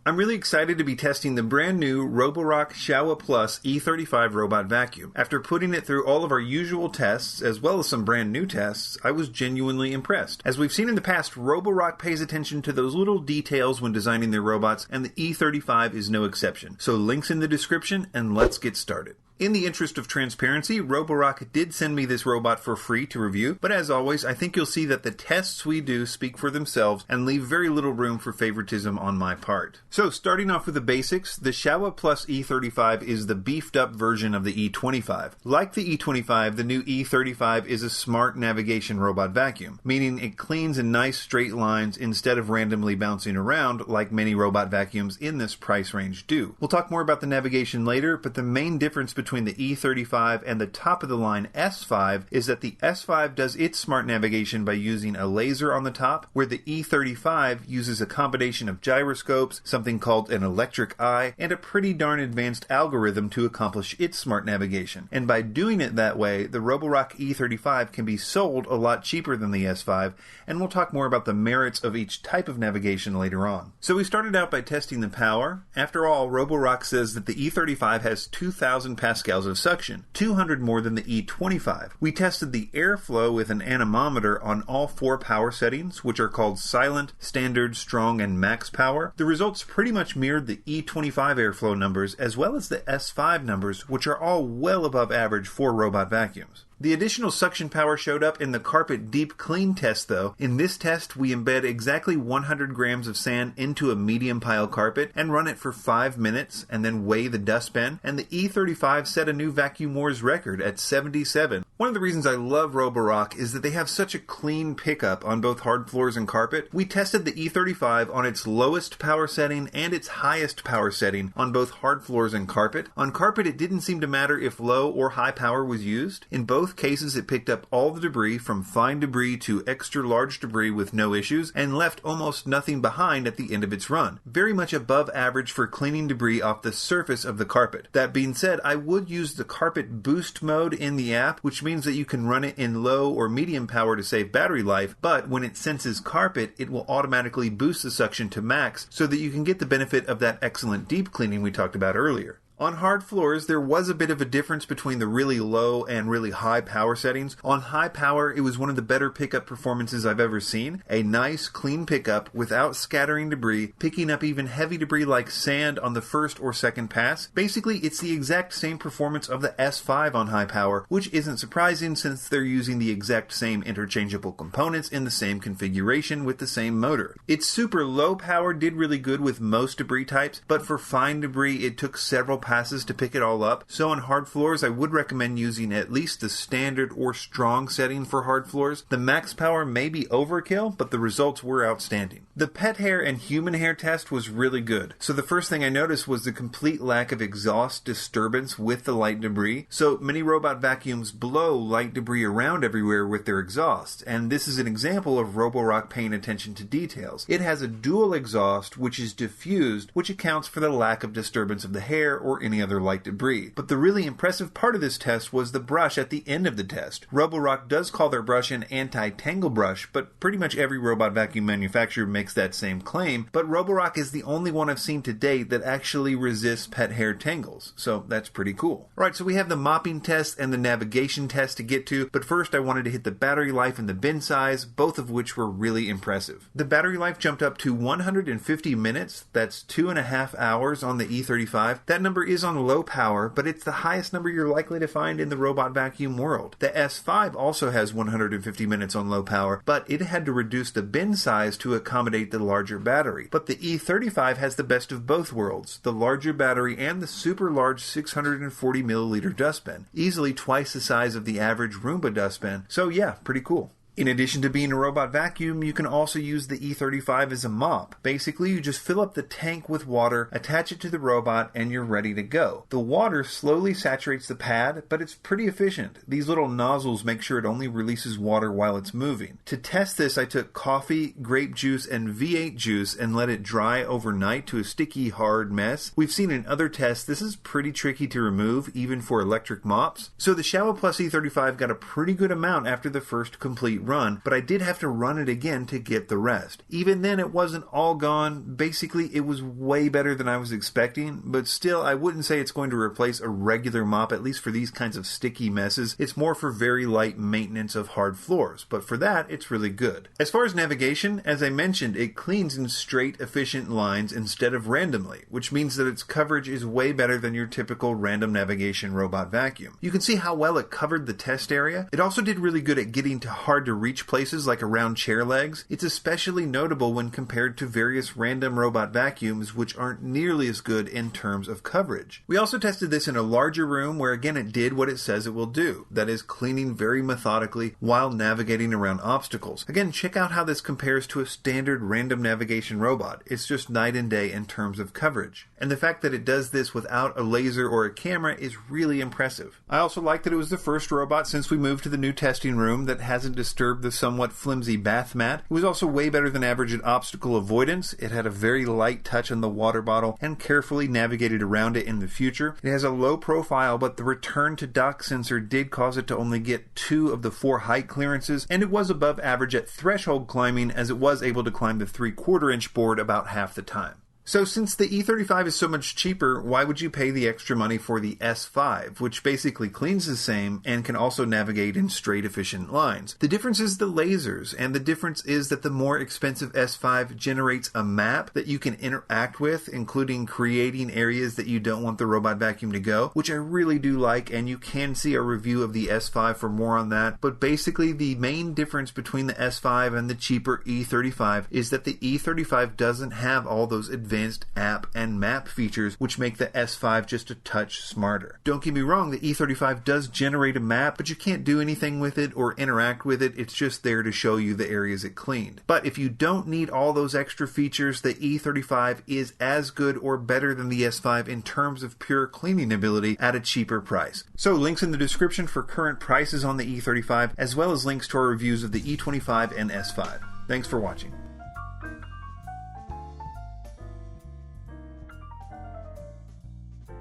I'm really excited to be testing the brand new Roborock Xiaowa Plus E35 robot vacuum. After putting it through all of our usual tests, as well as some brand new tests, I was genuinely impressed. As we've seen in the past, Roborock pays attention to those little details when designing their robots, and the E35 is no exception. So links in the description, and let's get started. In the interest of transparency, Roborock did send me this robot for free to review, but as always, I think you'll see that the tests we do speak for themselves and leave very little room for favoritism on my part. So, starting off with the basics, the Xiaowa Plus E35 is the beefed up version of the E25. Like the E25, the new E35 is a smart navigation robot vacuum, meaning it cleans in nice straight lines instead of randomly bouncing around like many robot vacuums in this price range do. We'll talk more about the navigation later, but the main difference between the E35 and the top of the line S5 is that the S5 does its smart navigation by using a laser on the top, where the E35 uses a combination of gyroscopes, something called an electric eye, and a pretty darn advanced algorithm to accomplish its smart navigation. And by doing it that way, the Roborock E35 can be sold a lot cheaper than the S5, and we'll talk more about the merits of each type of navigation later on. So we started out by testing the power. After all, Roborock says that the E35 has 2,000 pascals of suction, 200 more than the E25. We tested the airflow with an anemometer on all 4 power settings, which are called silent, standard, strong, and max power. The results pretty much mirrored the E25 airflow numbers as well as the S5 numbers, which are all well above average for robot vacuums. The additional suction power showed up in the carpet deep clean test though. In this test, we embed exactly 100 grams of sand into a medium pile carpet and run it for 5 minutes and then weigh the dustbin, and the E35 set a new Vacuum Wars record at 77. One of the reasons I love Roborock is that they have such a clean pickup on both hard floors and carpet. We tested the E35 on its lowest power setting and its highest power setting on both hard floors and carpet. On carpet, it didn't seem to matter if low or high power was used. In both cases, it picked up all the debris from fine debris to extra large debris with no issues and left almost nothing behind at the end of its run. Very much above average for cleaning debris off the surface of the carpet. That being said, I would use the carpet boost mode in the app, which means that you can run it in low or medium power to save battery life, but when it senses carpet, it will automatically boost the suction to max so that you can get the benefit of that excellent deep cleaning we talked about earlier. On hard floors, there was a bit of a difference between the really low and really high power settings. On high power, it was one of the better pickup performances I've ever seen. A nice, clean pickup without scattering debris, picking up even heavy debris like sand on the first or second pass. Basically, it's the exact same performance of the S5 on high power, which isn't surprising since they're using the exact same interchangeable components in the same configuration with the same motor. Its super low power did really good with most debris types, but for fine debris, it took several passes to pick it all up. So on hard floors, I would recommend using at least the standard or strong setting for hard floors. The max power may be overkill, but the results were outstanding. The pet hair and human hair test was really good. So the first thing I noticed was the complete lack of exhaust disturbance with the light debris. So many robot vacuums blow light debris around everywhere with their exhaust, and this is an example of Roborock paying attention to details. It has a dual exhaust which is diffused, which accounts for the lack of disturbance of the hair or any other light debris. But the really impressive part of this test was the brush at the end of the test. Roborock does call their brush an anti-tangle brush, but pretty much every robot vacuum manufacturer makes that same claim, but Roborock is the only one I've seen to date that actually resists pet hair tangles, so that's pretty cool. Alright, so we have the mopping test and the navigation test to get to, but first I wanted to hit the battery life and the bin size, both of which were really impressive. The battery life jumped up to 150 minutes, that's 2.5 hours on the E35. That number is on low power, but it's the highest number you're likely to find in the robot vacuum world. The S5 also has 150 minutes on low power, but it had to reduce the bin size to accommodate the larger battery. But the E35 has the best of both worlds, the larger battery and the super large 640 milliliter dustbin, easily twice the size of the average Roomba dustbin. So yeah, pretty cool. In addition to being a robot vacuum, you can also use the E35 as a mop. Basically, you just fill up the tank with water, attach it to the robot, and you're ready to go. The water slowly saturates the pad, but it's pretty efficient. These little nozzles make sure it only releases water while it's moving. To test this, I took coffee, grape juice, and V8 juice and let it dry overnight to a sticky, hard mess. We've seen in other tests this is pretty tricky to remove, even for electric mops. So the Xiaowa Plus E35 got a pretty good amount after the first complete run, but I did have to run it again to get the rest. Even then, it wasn't all gone. Basically, it was way better than I was expecting, but still, I wouldn't say it's going to replace a regular mop, at least for these kinds of sticky messes. It's more for very light maintenance of hard floors, but for that, it's really good. As far as navigation, as I mentioned, it cleans in straight, efficient lines instead of randomly, which means that its coverage is way better than your typical random navigation robot vacuum. You can see how well it covered the test area. It also did really good at getting to hard-to-reach places like around chair legs. It's especially notable when compared to various random robot vacuums, which aren't nearly as good in terms of coverage. We also tested this in a larger room where again it did what it says it will do, that is cleaning very methodically while navigating around obstacles. Again, check out how this compares to a standard random navigation robot. It's just night and day in terms of coverage. And the fact that it does this without a laser or a camera is really impressive. I also like that it was the first robot since we moved to the new testing room that hasn't disturbed the somewhat flimsy bath mat. It was also way better than average at obstacle avoidance. It had a very light touch on the water bottle and carefully navigated around it in the future. It has a low profile, but the return to dock sensor did cause it to only get 2 of the 4 height clearances, and it was above average at threshold climbing as it was able to climb the 3/4 inch board about half the time. So since the E35 is so much cheaper, why would you pay the extra money for the S5, which basically cleans the same and can also navigate in straight, efficient lines? The difference is the lasers, and the difference is that the more expensive S5 generates a map that you can interact with, including creating areas that you don't want the robot vacuum to go, which I really do like, and you can see a review of the S5 for more on that. But basically, the main difference between the S5 and the cheaper E35 is that the E35 doesn't have all those advanced app and map features which make the S5 just a touch smarter. Don't get me wrong, the E35 does generate a map, but you can't do anything with it or interact with it. It's just there to show you the areas it cleaned. But if you don't need all those extra features, the E35 is as good or better than the S5 in terms of pure cleaning ability at a cheaper price. So links in the description for current prices on the E35, as well as links to our reviews of the E25 and S5. Thanks for watching.